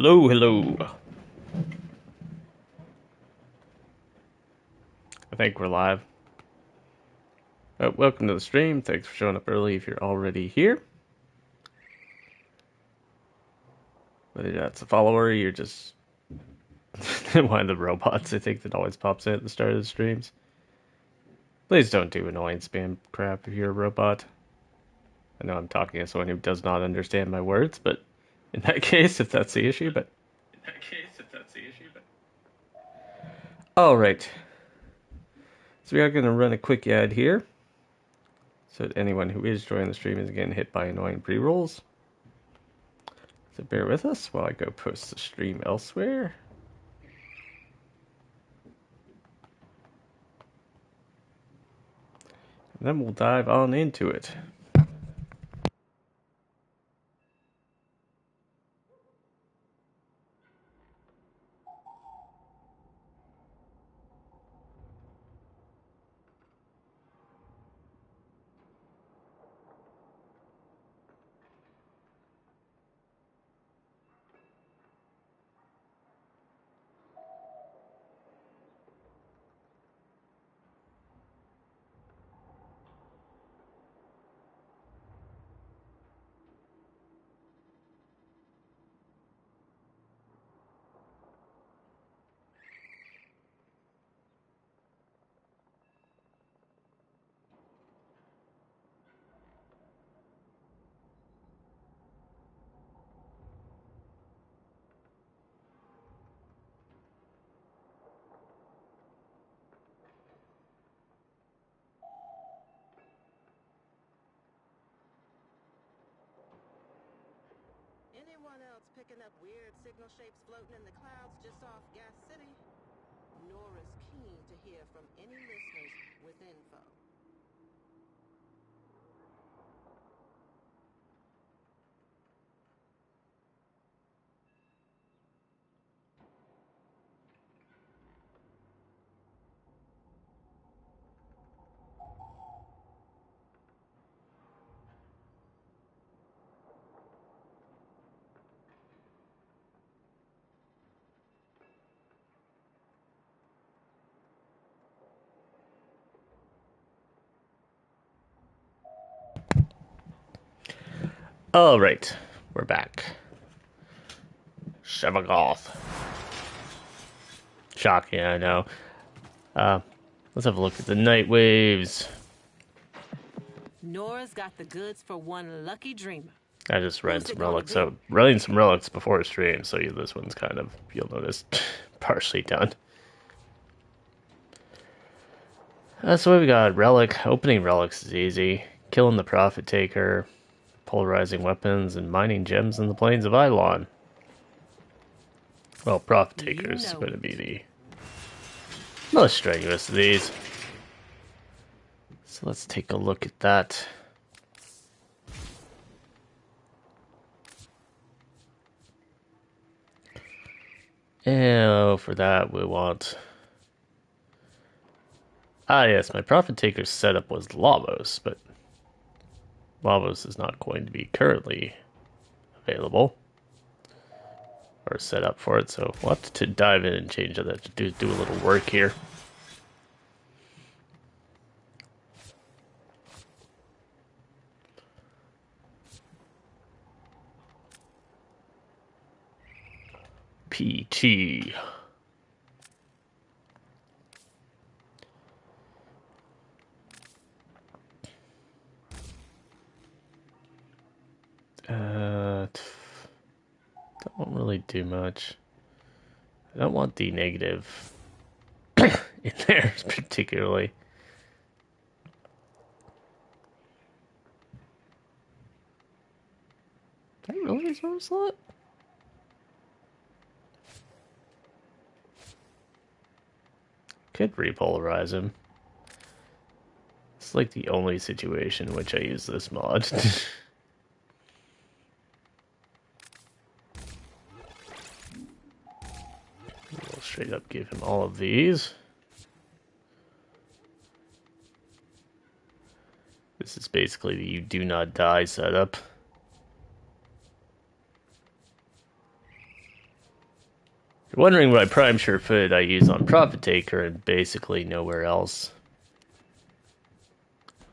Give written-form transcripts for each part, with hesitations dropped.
Hello, hello. I think we're live. Welcome to the stream. Thanks for showing up early if you're already here. Whether that's a follower, you're just one of the robots I think that always pops in at the start of the streams. Please don't do annoying spam crap if you're a robot. I know I'm talking to someone who does not understand my words, but in that case, if that's the issue, but... Alright. So we are going to run a quick ad here. So that anyone who is joining the stream is getting hit by annoying pre-rolls. So bear with us while I go post the stream elsewhere. And then we'll dive on into it. Anyone else picking up weird signal shapes floating in the clouds just off Gas City? Nora's keen to hear from any listeners with info. Alright, we're back. Shavagoth. Shocking, I know. Let's have a look at the night waves. Nora's got the goods for one lucky dreamer. I just ran Who's some it gonna relics be? out. Running some relics before stream, so this one's kind of, you'll notice, partially done. So what we got? Relic. Opening relics is easy. Killing the Prophet Taker. Polarizing weapons and mining gems in the plains of Eidolon. Well, Prophet Taker is going to be the most strenuous of these. So let's take a look at that. And for that we want... Ah yes, my Prophet Taker setup was Lavos, but Lavos is not going to be currently available. Or set up for it, so we'll have to dive in and change that to do a little work here. PT. Don't really do much. I don't want the negative in there particularly. Did I really reserve a slot? Could repolarize him. It's like the only situation in which I use this mod. We'll straight up give him all of these. This is basically the you do not die setup. You're wondering why Prime Surefoot I use on Profit Taker and basically nowhere else.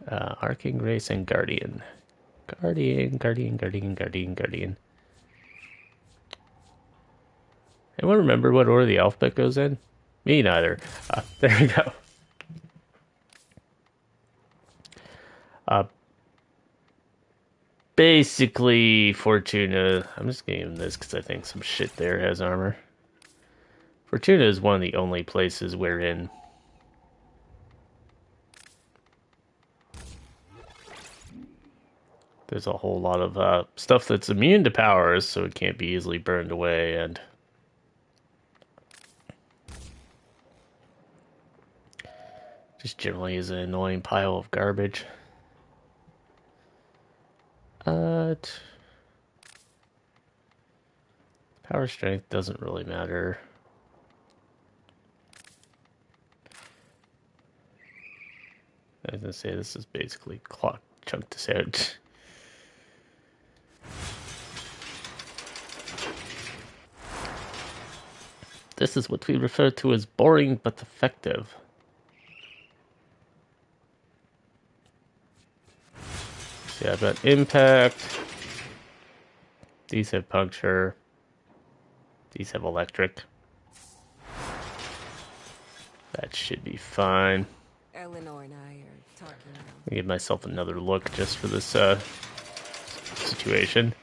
Arcing Grace and Guardian. Guardian. Anyone remember what order the alphabet goes in? Me neither. There we go. Basically, Fortuna... I'm just getting this because I think some shit there has armor. Fortuna is one of the only places wherein... there's a whole lot of stuff that's immune to powers, so it can't be easily burned away, and... just generally is an annoying pile of garbage. Power strength doesn't really matter. I was gonna say this is basically clock chunk this out. This is what we refer to as boring but effective. So yeah, I've got impact. These have puncture. These have electric. That should be fine. Eleanor and I are talking now. I'll give myself another look just for this situation.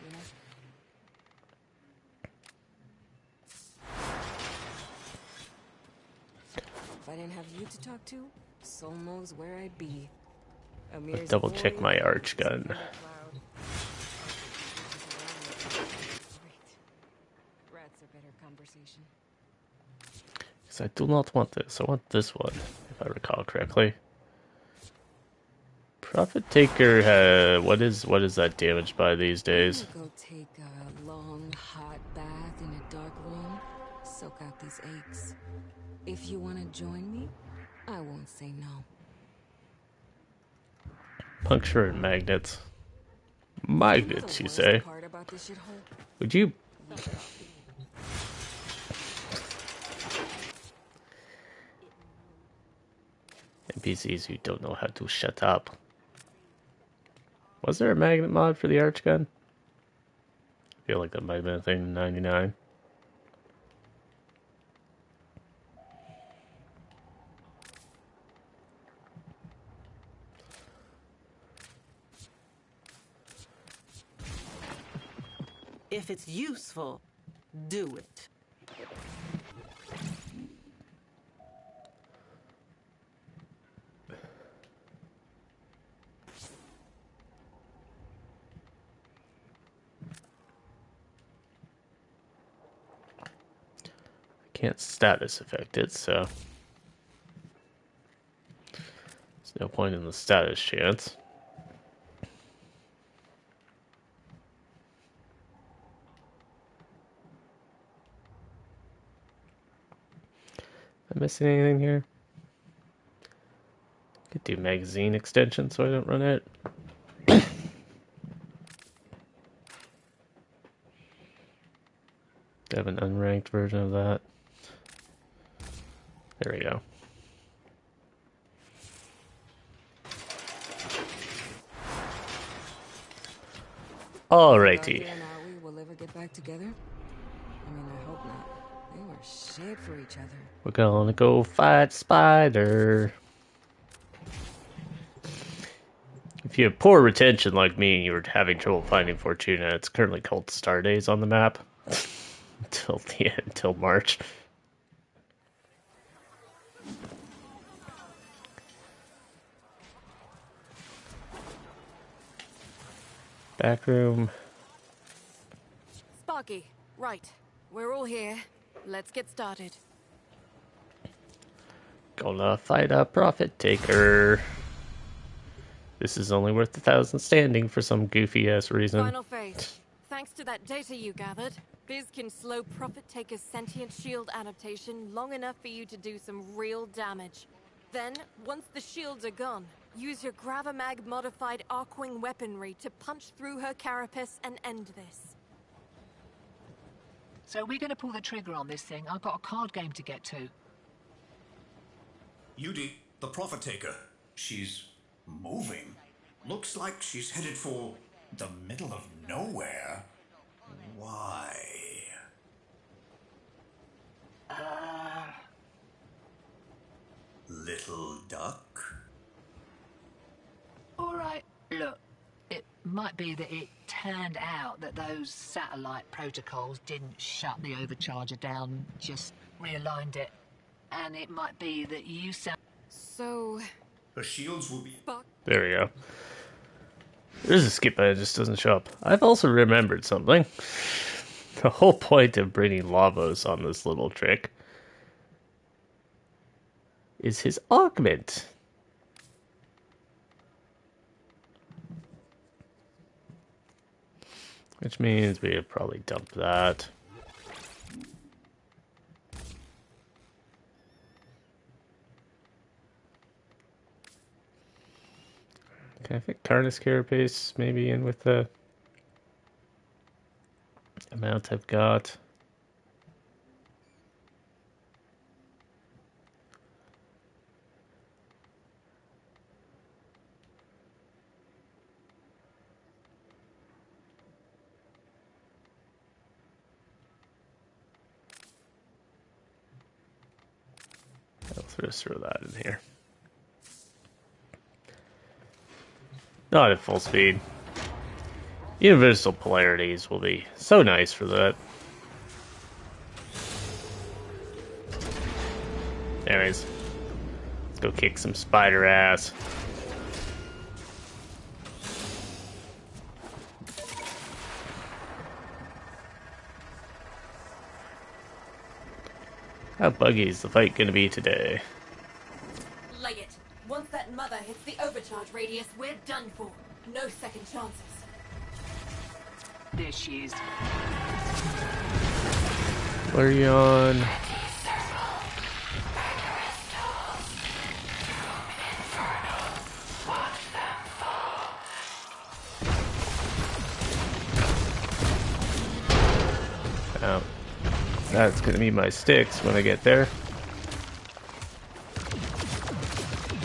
If I didn't have you to talk to, soul knows where I'd be. Let's double check my arch gun. Rats are better conversation. Because I do not want this. I want this one, if I recall correctly. Profit Taker, what is that damaged by these days? Go take a long, hot bath in a dark room. Soak out these aches. If you want to join me, I won't say no. Puncture and magnets. Magnets, you say? Would you... NPCs who don't know how to shut up. Was there a magnet mod for the arch gun? I feel like that might have been a thing in 99. If it's useful, do it. Can't status affect it, so there's no point in the status chance. Am I missing anything here? Could do magazine extension so I don't run out. I have an unranked version of that. There we go. Alrighty. Will ever get back together? I mean, I hope not. They were shit for each other. We're gonna go fight Spider. If you have poor retention like me and you were having trouble finding Fortuna, it's currently called Star Days on the map. Until March. Back room. Sparky, right. We're all here. Let's get started. Gonna fight a Profit Taker. This is only worth 1,000 standing for some goofy ass reason. Final phase. Thanks to that data you gathered, Biz can slow Profit Taker's sentient shield adaptation long enough for you to do some real damage. Then, once the shields are gone, use your Gravamag-modified Archon weaponry to punch through her carapace and end this. So we're going to pull the trigger on this thing. I've got a card game to get to. Yudi, the Prophet Taker. She's moving. Looks like she's headed for the middle of nowhere. Why? Little duck? All right, look. It might be that it turned out that those satellite protocols didn't shut the overcharger down, just realigned it. And it might be that you sound... So... Her shields will be... Fuck. There we go. There's a skip, but it just doesn't show up. I've also remembered something. The whole point of bringing Lavos on this little trick is his augment. Which means we would probably dump that. Okay, I think Carnus Carapace maybe in with the amount I've got. I'll just throw that in here. Not at full speed. Universal polarities will be so nice for that. Anyways, let's go kick some spider ass. How buggy is the fight gonna be today? Lay it. Once that mother hits the overcharge radius, we're done for. No second chances. There she is. Flareon. Oh, that's gonna be my sticks when I get there.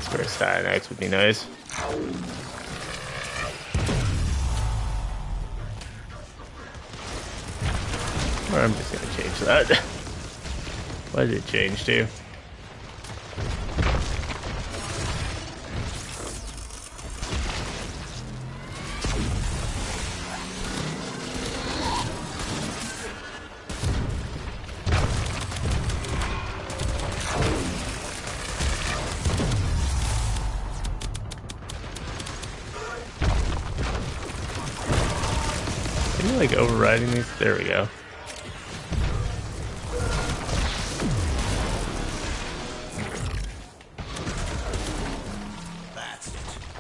Square Cyanax would be nice. Or I'm just gonna change that. What did it change to? Are you like overriding these? There we go. That's it.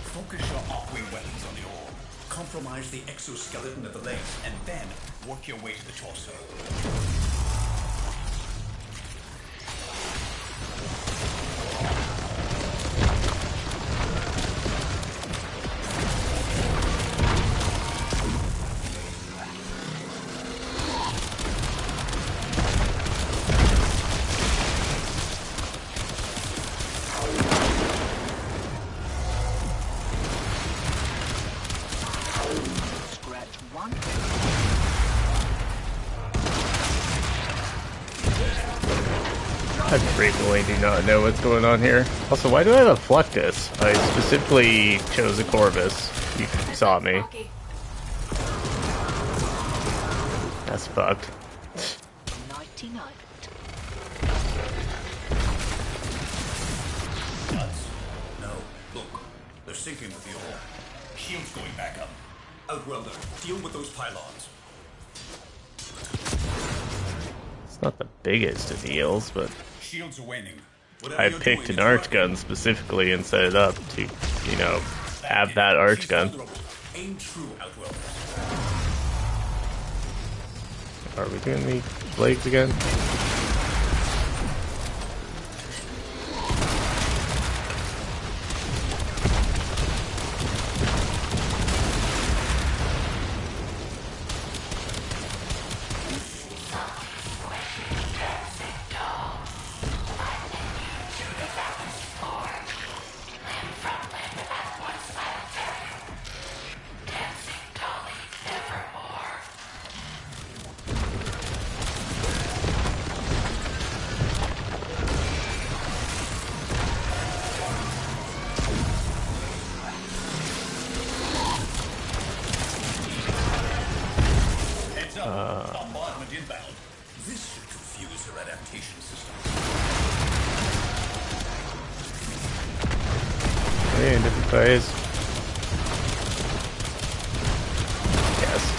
Focus your off-wing weapons on the orb. Compromise the exoskeleton of the legs, and then work your way to the torso. I frequently do not know what's going on here. Also, why do I have a Fluctus? I specifically chose a Corvus. You saw me. That's fucked. Nighty-night. Nuts? No. Look, they're sinking with the orb. Shields going back up. Outworlder, deal with those pylons. It's not the biggest of deals, but Shields are waning. I picked an Arch Gun specifically and set it up to, you know, have that Arch Gun. Aim true, Outworlder. Are we doing the legs again? sanitation system. Hey, in different phase. Yes.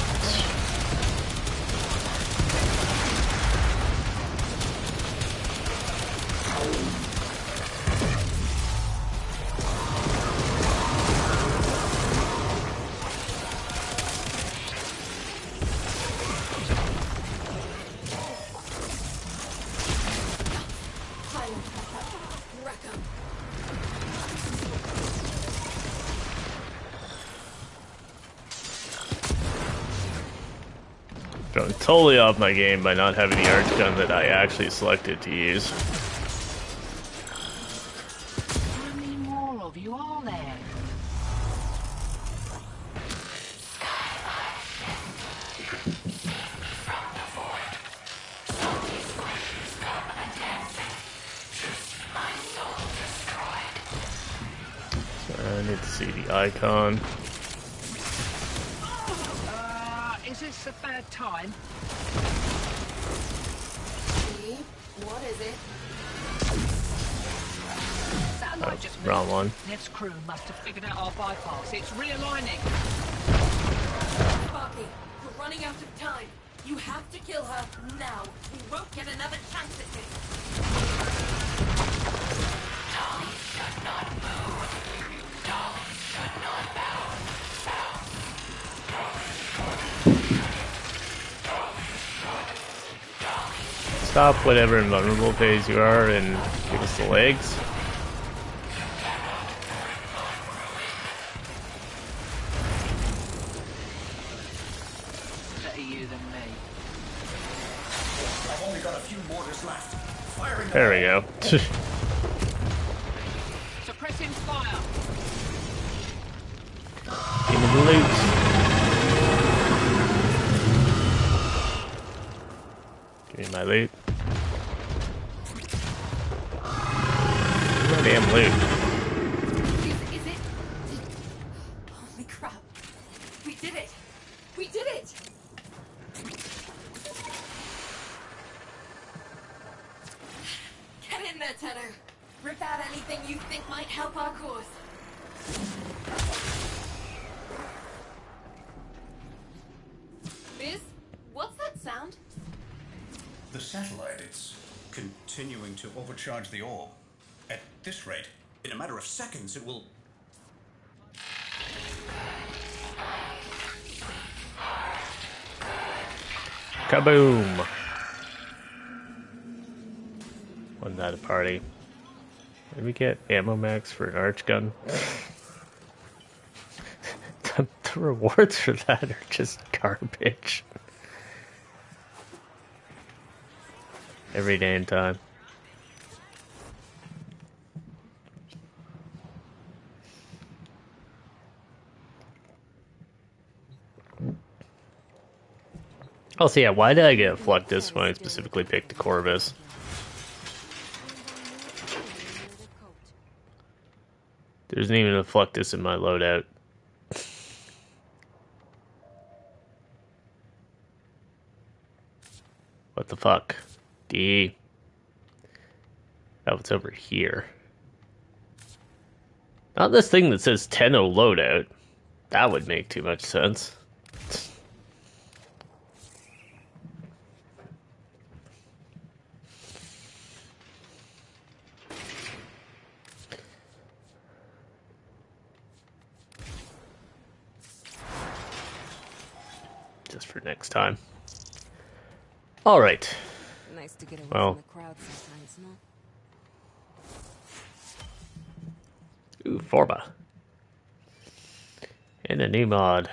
Going totally off my game by not having the Archon that I actually selected to use. How many more of you are there? I need to see the icon. Is this a bad time? What is it? Satellite just moved. Wrong one. Nev's crew must have figured out our bypass. It's realigning. Sparky, we're running out of time. You have to kill her now. We won't get another chance at this. Stop whatever invulnerable phase you are and give us the legs. Better you than me. I've only got a few mortars left. Firing. There we go. Suppressing fire. Give me the loot. Give me my loot. My damn loot. Is it? Holy crap. We did it. We did it. Get in there, Tenor. Rip out anything you think might help our cause. Biz, what's that sound? The satellite, it's continuing to overcharge the orb. At this rate, in a matter of seconds, it will... Kaboom! Wasn't that a party? Did we get ammo max for an arch gun? The rewards for that are just garbage. Every damn time. Also, yeah, why did I get a Fluctus when I specifically picked the Corvus? There isn't even a Fluctus in my loadout. What the fuck? D. Oh, it's over here. Not this thing that says Tenno loadout. That would make too much sense. Just for next time. All right. Nice to get away Well. from the crowd sometimes, no? Ooh, Forba. And a new mod.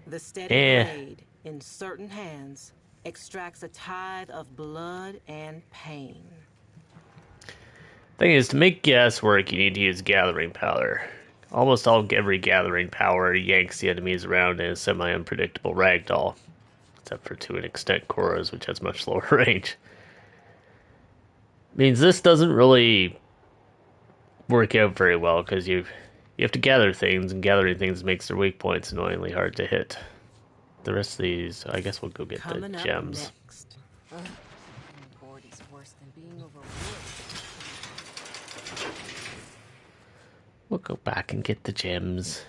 The steady blade in certain hands extracts a tithe of blood and pain. Thing is, to make gas work, you need to use gathering power. Almost every gathering power yanks the enemies around in a semi-unpredictable ragdoll. Except for to an extent Korra's, which has much lower range. Means this doesn't really work out very well, because you have to gather things, and gathering things makes their weak points annoyingly hard to hit. The rest of these, I guess we'll go get the gems. Next. worse than being overruled. We'll go back and get the gems.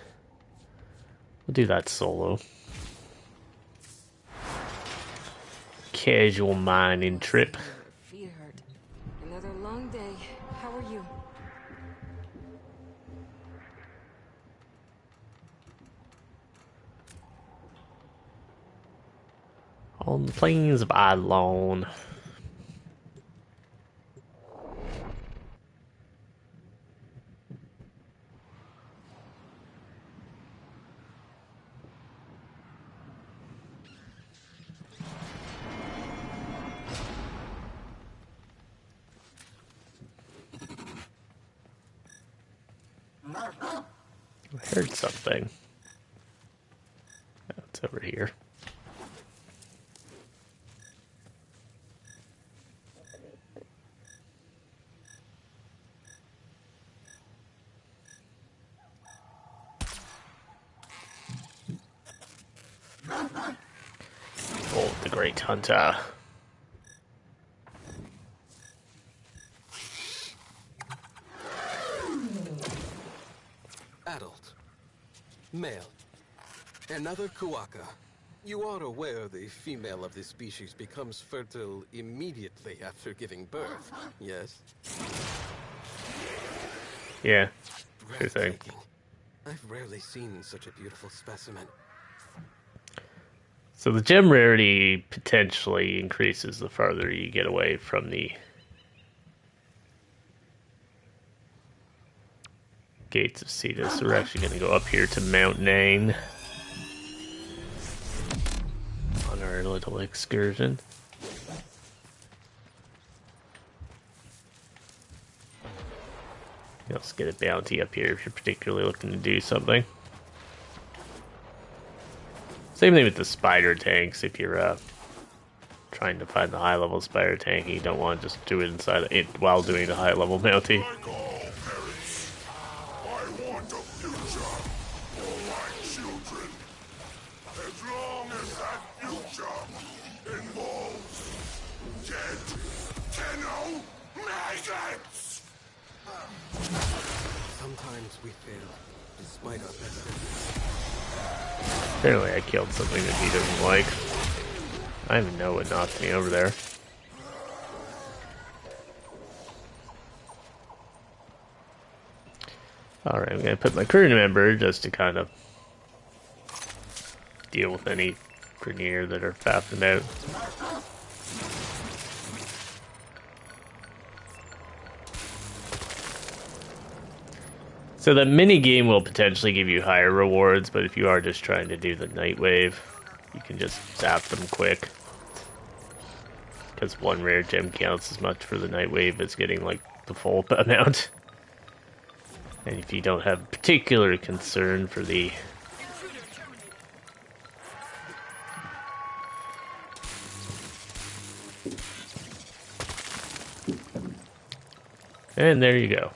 We'll do that solo. Casual mining trip. Your feet hurt. Another long day. How are you? On the plains of Alon. I heard something. Oh, it's over here. Oh, the Great Hunter. Adult. Male. Another Kuaka. You are aware the female of this species becomes fertile immediately after giving birth, yes? Yeah, sure thing. Breathtaking. I've rarely seen such a beautiful specimen. So the gem rarity potentially increases the farther you get away from the gates of Cetus. So we're actually going to go up here to Mount Nain on our little excursion. You also get a bounty up here if you're particularly looking to do something. Same thing with the spider tanks. If you're trying to find the high-level spider tank, you don't want to just do it inside it while doing the high-level bounty. Sometimes we fail, despite our best efforts. Apparently I killed something that he doesn't like. I don't even know what knocked me over there. Alright, I'm going to put my crew member just to kind of deal with any Grenier that are faffing out. So the mini game will potentially give you higher rewards, but if you are just trying to do the night wave, you can just zap them quick. Because one rare gem counts as much for the night wave as getting like the full amount. And if you don't have particular concern for the and there you go.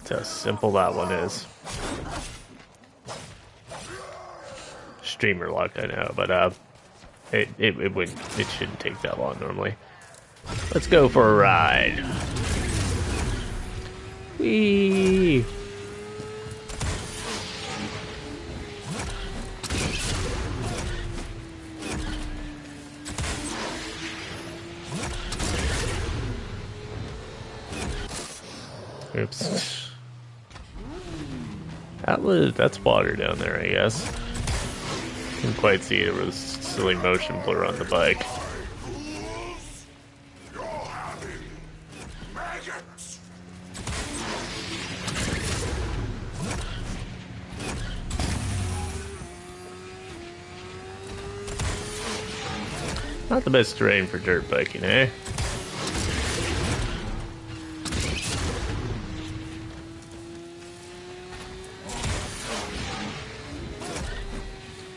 That's how simple that one is. Streamer luck, I know, but it shouldn't take that long normally. Let's go for a ride. Whee! Oops. That's water down there, I guess. Couldn't quite see it. It was silly motion blur on the bike. Not the best terrain for dirt biking, eh?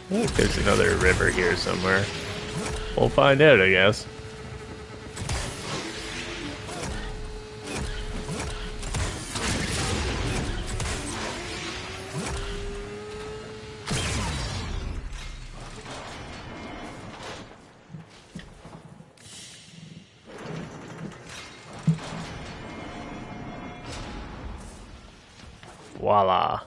I think there's another river here somewhere. We'll find out, I guess. Voila.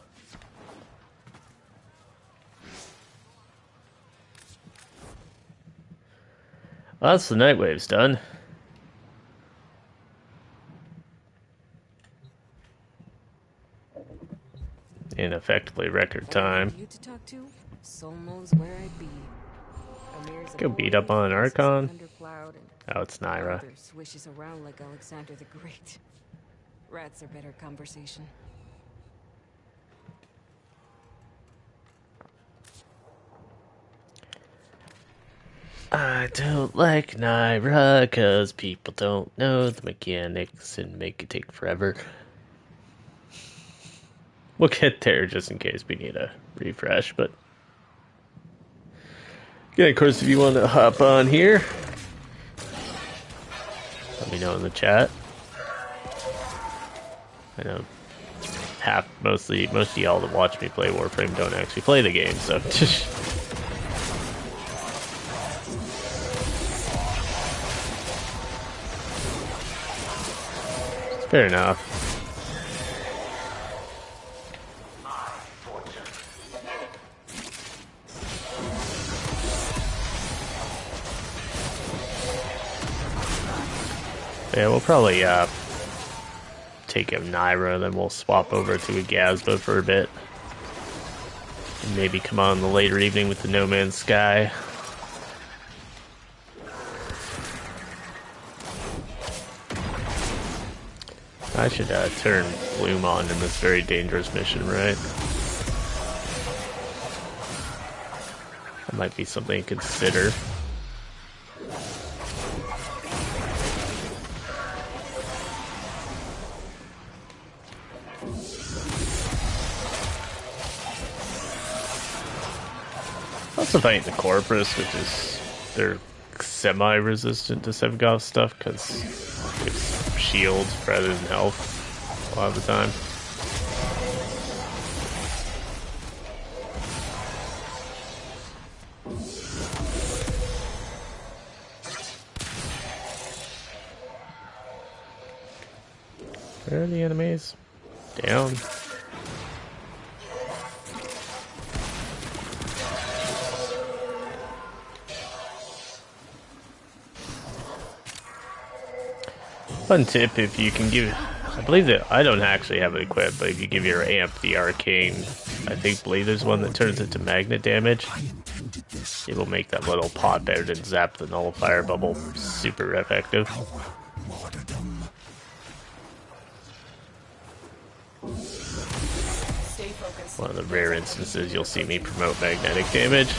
Well, that's the Nightwaves done. In effectively record time. You to talk to? Soul knows where I'd be. Amir's Go beat up on an Archon. Oh, it's Nira. Others swishes around like Alexander the Great. Rats are better conversation. I don't like Nira cause people don't know the mechanics and make it take forever. We'll get there just in case we need a refresh, but yeah, of course, if you want to hop on here, let me know in the chat. I know most of y'all that watch me play Warframe don't actually play the game, so fair enough. Yeah, we'll probably take a Nira, then we'll swap over to a Gazba for a bit. And maybe come on in the later evening with the No Man's Sky. I should turn Bloom on in this very dangerous mission, right? That might be something to consider. Also fighting the Corpus, which is they're semi-resistant to Sevgoth stuff because it's shields rather than health a lot of the time. Where are the enemies? Down. Fun tip, if you can give, I believe that, I don't actually have it equipped, but if you give your amp the Arcane, believe there's one that turns it to magnet damage, it will make that little pod better than zap the nullifier bubble super effective. One of the rare instances you'll see me promote magnetic damage.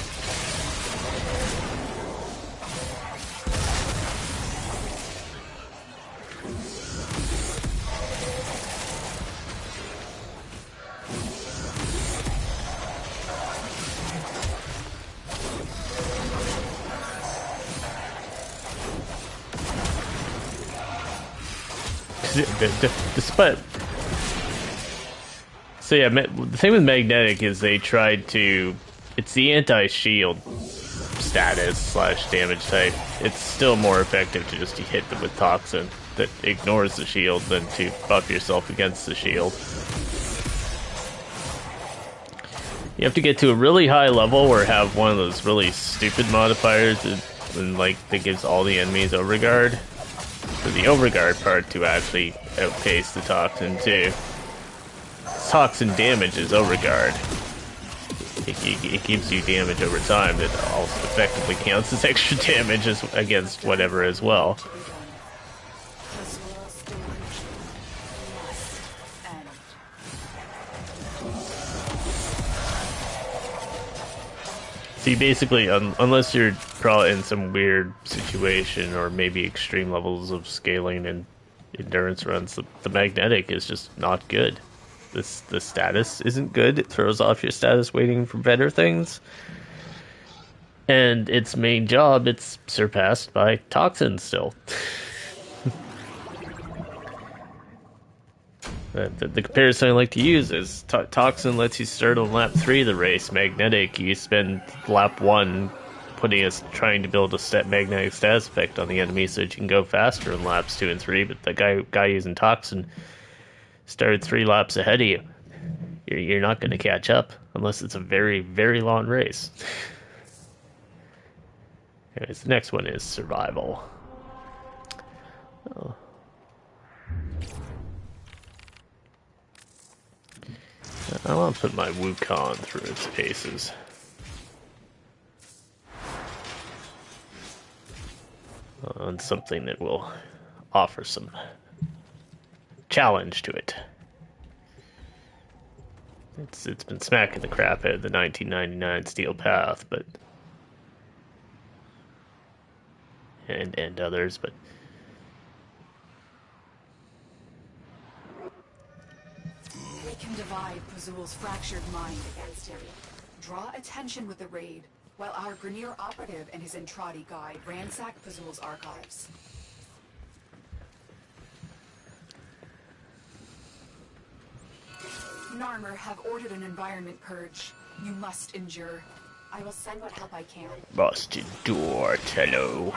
Despite, so yeah, the thing with magnetic is they tried to, it's the anti-shield status slash damage type. It's still more effective to just hit them with toxin that ignores the shield than to buff yourself against the shield. You have to get to a really high level or have one of those really stupid modifiers that gives all the enemies overguard. For the overguard part to actually outpace the toxin too. Toxin damage is overguard. It gives you damage over time that also effectively counts as extra damage against whatever as well. See, basically, unless you're probably in some weird situation or maybe extreme levels of scaling and endurance runs, the magnetic is just not good. The status isn't good. It throws off your status waiting for better things. And its main job, it's surpassed by toxin still. The comparison I like to use is Toxin lets you start on lap 3 of the race. Magnetic, you spend lap 1 trying to build a magnetic status effect on the enemy so that you can go faster in laps 2 and 3, but the guy using Toxin started 3 laps ahead of you. You're not going to catch up unless it's a very, very long race. Anyways, the next one is survival. Oh. I want to put my Wukong through its paces. On something that will offer some challenge to it. It's been smacking the crap out of the 1999 Steel Path, but and others, but We can divide Pazul's fractured mind against him. Draw attention with the raid, while our Grineer operative and his Entradi guide ransack Pazul's archives. Narmer have ordered an environment purge. You must endure. I will send what help I can. must endure, Tello.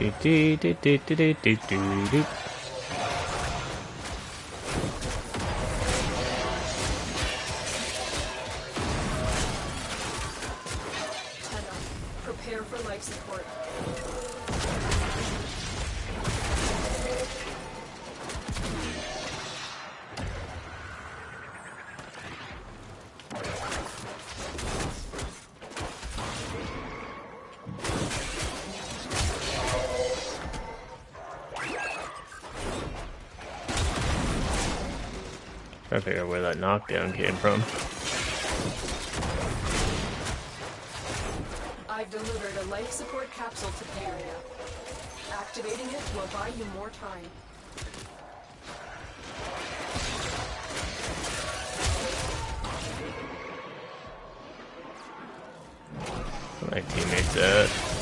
Do, do, do, do, do, do, do, do. Prepare for life support. I figure out where that knockdown came from. I've delivered a life support capsule to the area. Activating it will buy you more time. My teammates at.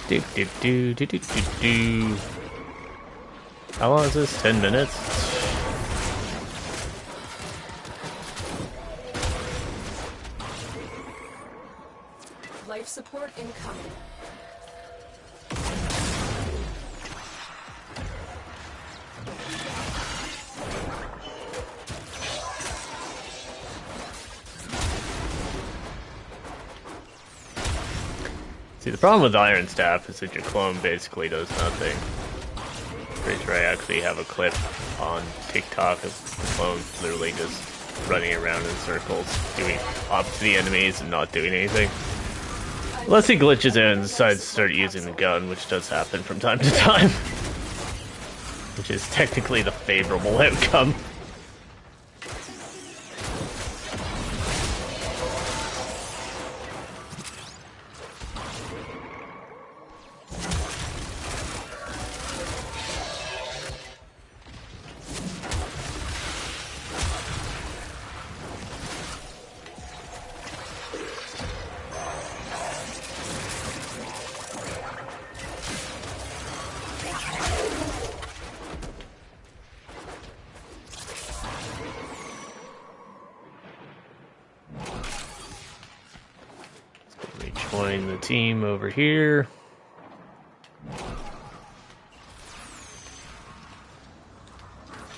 Do, do, do, do, do, do, do. How long is this? 10 minutes? Life support incoming. See, the problem with Iron Staff is that your clone basically does nothing. Pretty sure I actually have a clip on TikTok of the clone literally just running around in circles, doing up to the enemies and not doing anything. Unless he glitches in and decides to start using the gun, which does happen from time to time. Which is technically the favorable outcome. Join the team over here.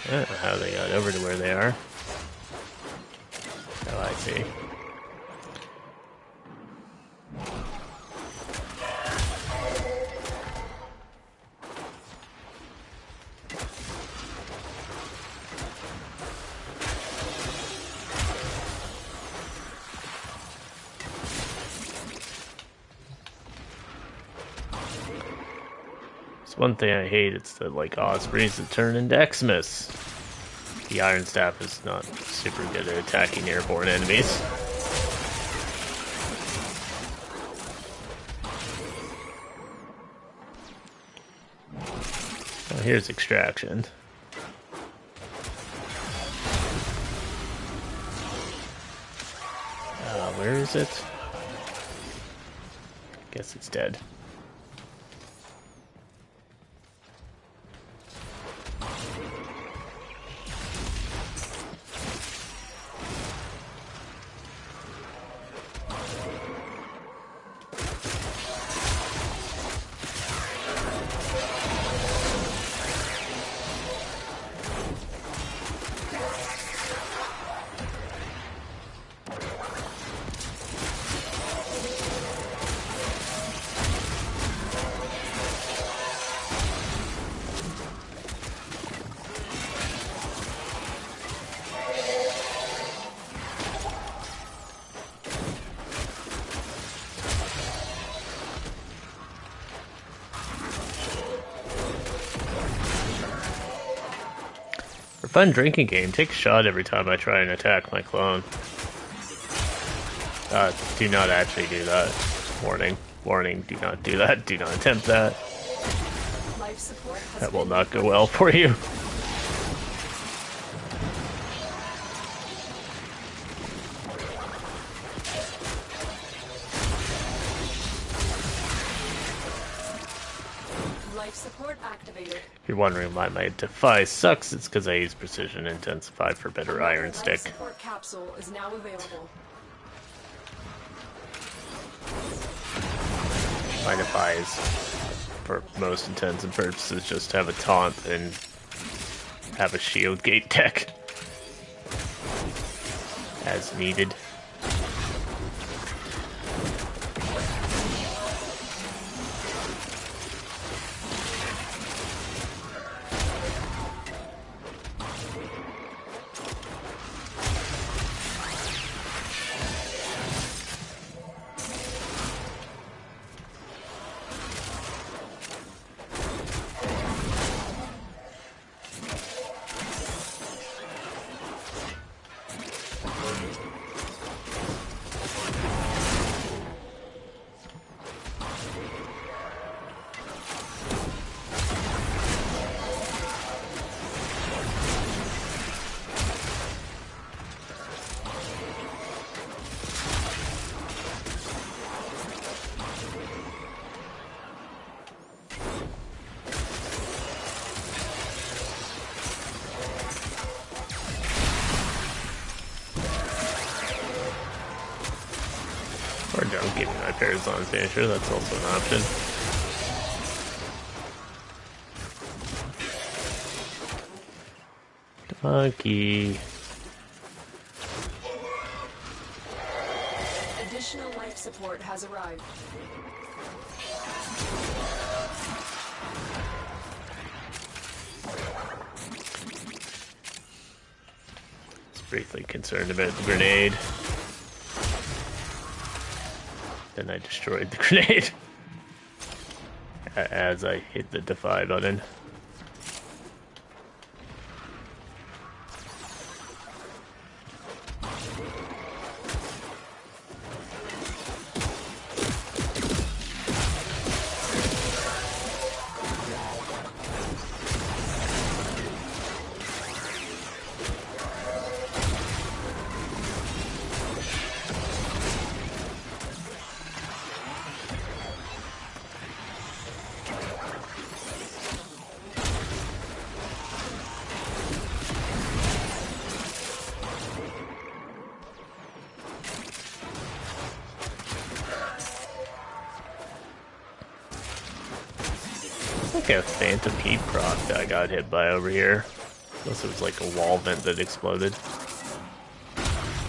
I don't know how they got over to where they are. Oh, I see. It's one thing I hate, it's that, like, Ospreys that turn into Xmas. The Iron Staff is not super good at attacking airborne enemies. Oh, here's Extraction. Where is it? Guess it's dead. Fun drinking game. Take a shot every time I try and attack my clone. Do not actually do that. Warning. Warning, do not do that. Do not attempt that. That will not go well for you. If you're wondering why my Defy sucks, it's because I use Precision Intensify for better Iron Stick. Support capsule is now available. My Defy is, for most intents and purposes, just have a taunt and have a shield gate deck as needed. Or don't give me my Parazon Finisher, that's also an option. Funky. Additional life support has arrived. Just briefly concerned about the grenade. Then I destroyed the grenade as I hit the Defy button. Like a Phantom Heat proc that I got hit by over here. Unless it was like a wall vent that exploded.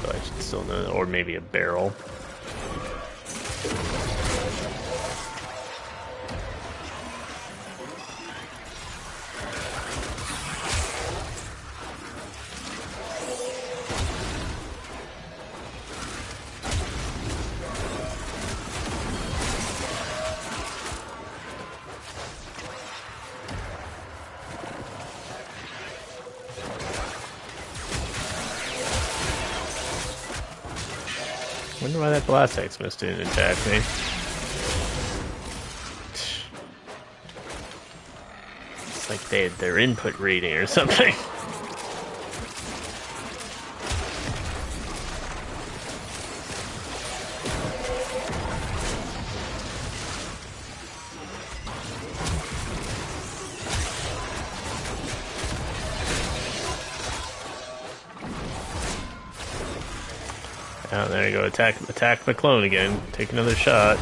But I should still know, or maybe a barrel. Wonder why that blast axe missed didn't attack me. It's like they had their input reading or something. Oh, there you go. Attack the clone again. Take another shot.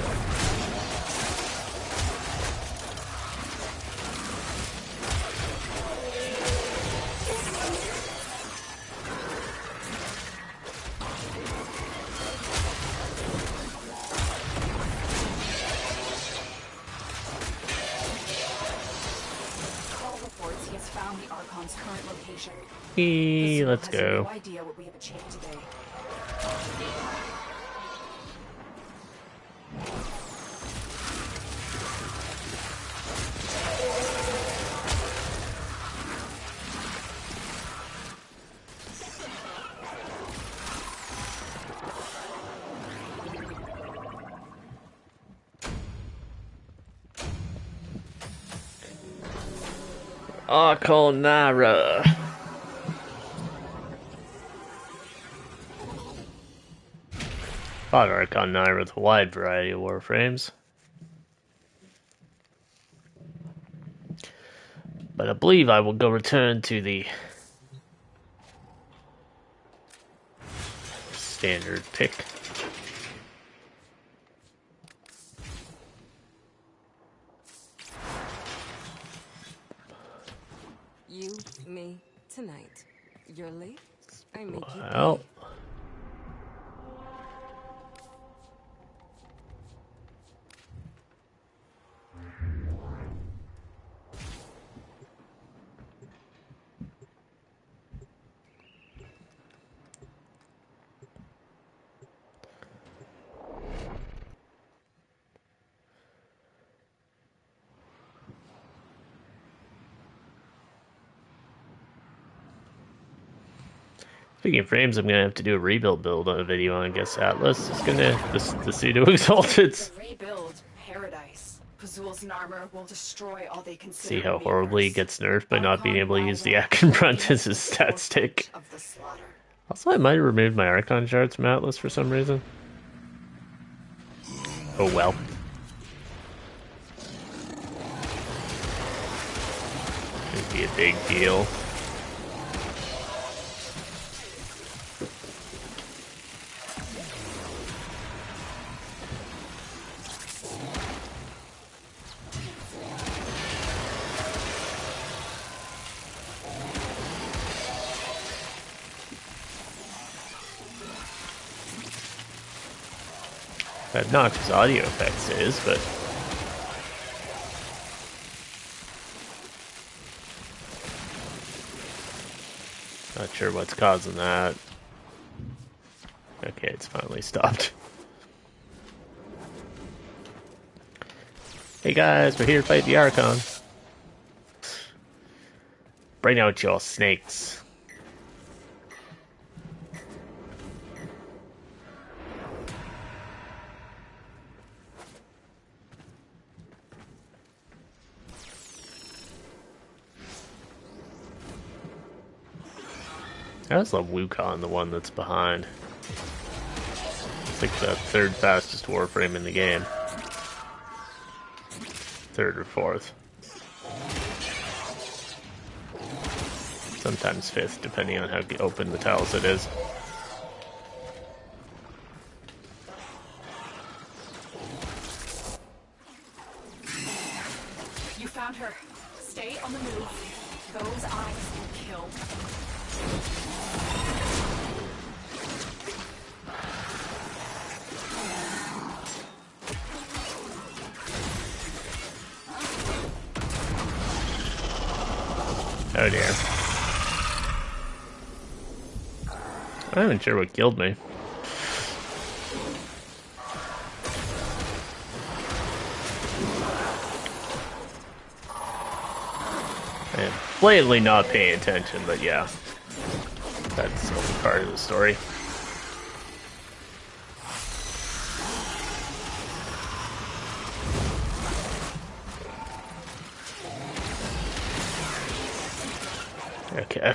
Call reports he has found the Archon's current location. Let's go. No idea what we have achieved today. Archon Nira. Fought Archon Nira with a wide variety of Warframes. But I believe I will go return to the standard pick. You, me, tonight. You're late? I make you Well, speaking of frames, I'm gonna have to do a rebuild build on a video on, I guess, Atlas. It's gonna the pseudo exalted. The rebuild paradise. Pazul's armor will destroy all they consider. See how horribly he gets nerfed by not being able to use the Archon front as his stat stick. Also, I might have removed my Archon shards from Atlas for some reason. Oh well. It'd be a big deal. That knocks his audio effects is, but not sure what's causing that. Okay, it's finally stopped. Hey guys, we're here to fight the Archon. Bring out your snakes. I just love Wukong, the one that's behind. It's like the third fastest Warframe in the game. Third or fourth. Sometimes fifth, depending on how open the tiles it is. You found her. Stay on the move. Those eyes will kill. Oh dear. I'm not even sure what killed me. I am blatantly not paying attention, but yeah. That's only part of the story. Okay.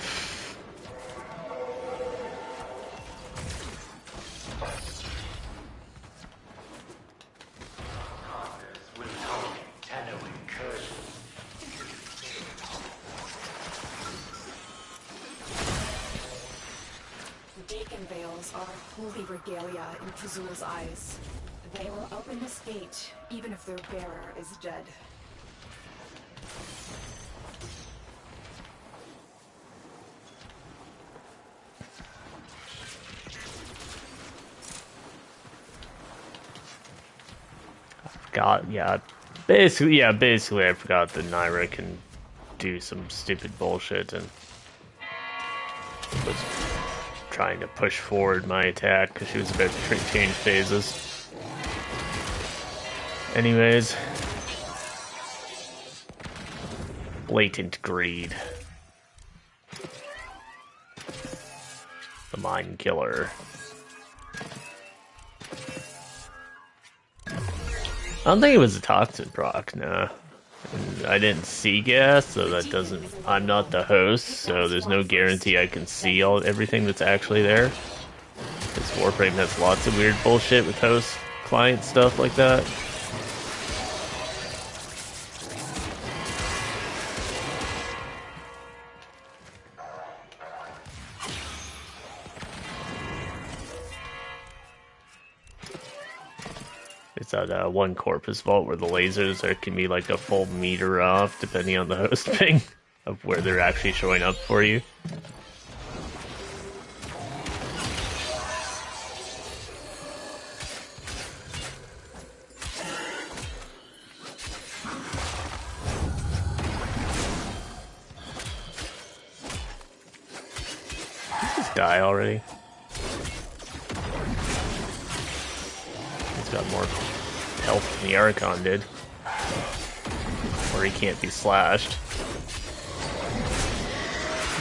Beacon veils are holy regalia in Pazul's eyes. They will open this gate, even if their bearer is dead. Basically I forgot that Nira can do some stupid bullshit and was trying to push forward my attack because she was about to change phases. Anyways. Blatant greed. The Mind Killer. I don't think it was a toxin proc, nah. And I didn't see gas, so that doesn't... I'm not the host, so there's no guarantee I can see everything that's actually there. This Warframe has lots of weird bullshit with host client stuff like that. It's that one Corpus vault where the lasers can be like a full meter off, depending on the host ping of where they're actually showing up for you. Just die already. He's got more health than the Archon did. Or he can't be slashed.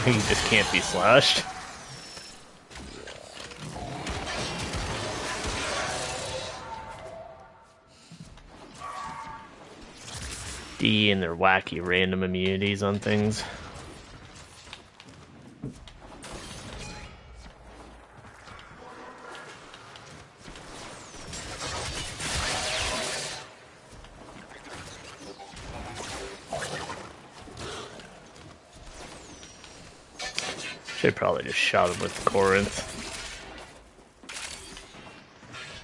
He just can't be slashed. D and their wacky random immunities on things. Should probably just shot him with Corinth.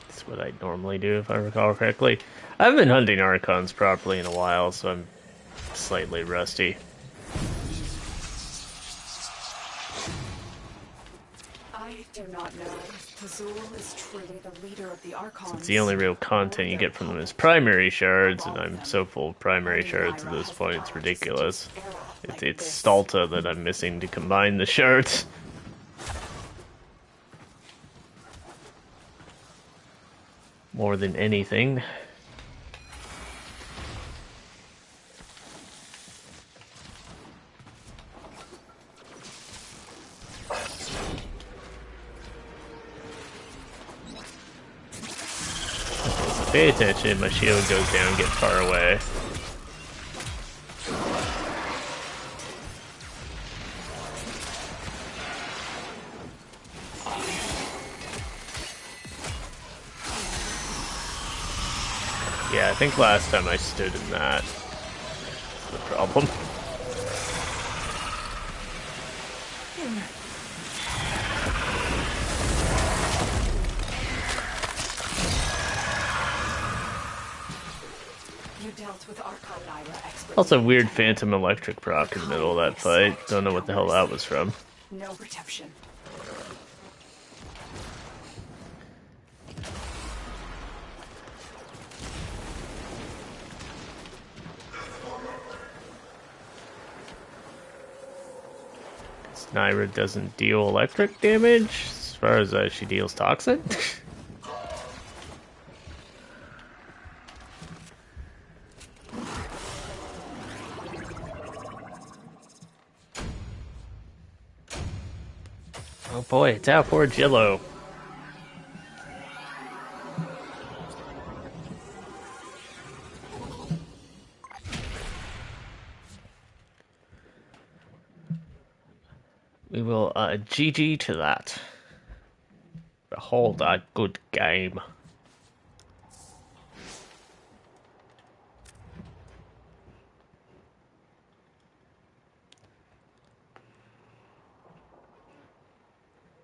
That's what I'd normally do if I recall correctly. I haven't been hunting Archons properly in a while, so I'm slightly rusty. I do not know. Pazul is truly the leader of the Archons. It's the only real content you get from them is primary shards, and I'm so full of primary shards at this point, it's ridiculous. It's Stalta that I'm missing to combine the shards. More than anything. Pay attention, my shield goes down, get far away. Yeah, I think last time I stood in that. That's the problem. You dealt with Archon Nira desperately Also, need weird time. Phantom Electric proc in the middle of that fight. Don't know what the hell that was from. No redemption. Nira doesn't deal electric damage as far as she deals toxin. Oh boy, it's out for Jillo. We will GG to that. Behold a good game.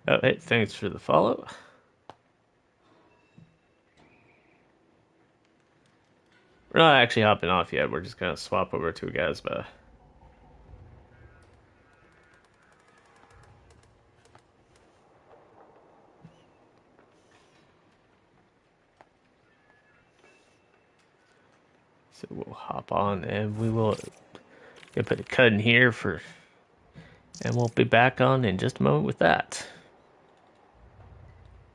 Oh, hey, thanks for the follow. We're not actually hopping off yet. We're just gonna swap over to a Gazba. So we'll hop on and we will put a cut in here for, and we'll be back on in just a moment with that.